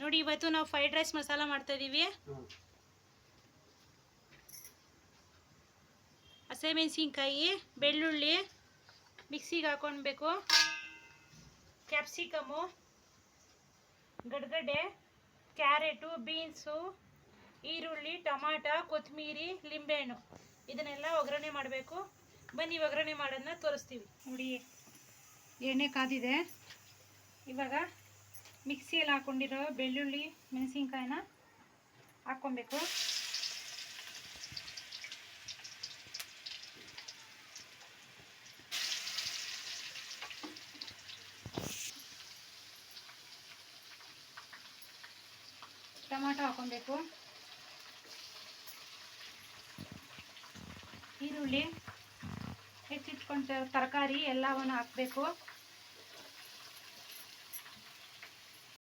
ನೋಡಿ ಇವತ್ತು ನಾವು ಫ್ರೈಡ್ ರೈಸ್ ಮಸಾಲ ಮಾಡ್ತಾ ಇದೀವಿ. ಹಸಿಮೆಣಸಿನಕಾಯಿ, ಬೆಳ್ಳುಳ್ಳಿ ಮಿಕ್ಸಿಗೆ ಹಾಕೊಳ್ಬೇಕು. ಕ್ಯಾಪ್ಸಿಕಮು, ಗಡ್ಗಡ್ಡೆ, ಕ್ಯಾರೆಟು, ಬೀನ್ಸು, ಈರುಳ್ಳಿ, ಟೊಮಾಟ, ಕೊತ್ತಂಬರಿ, ಲಿಂಬೆಹಣ್ಣು ಇದನ್ನೆಲ್ಲ ಒಗ್ಗರಣೆ ಮಾಡಬೇಕು. ಬನ್ನಿ ಒಗ್ಗರಣೆ ಮಾಡೋದನ್ನ ತೋರಿಸ್ತೀವಿ. ನೋಡಿ ಎಣ್ಣೆ ಕಾದಿದೆ. ಇವಾಗ ಮಿಕ್ಸಿಯಲ್ಲಿ ಹಾಕೊಂಡಿರೋ ಬೆಳ್ಳುಳ್ಳಿ ಮೆಣಸಿನ್ಕಾಯಿನ ಹಾಕ್ಕೊಬೇಕು. ಟೊಮಾಟೊ ಹಾಕ್ಕೊಬೇಕು. ಈರುಳ್ಳಿ, ಹೆಚ್ಚಿಟ್ಕೊಂಡ ತರಕಾರಿ ಎಲ್ಲವನ್ನು ಹಾಕಬೇಕು.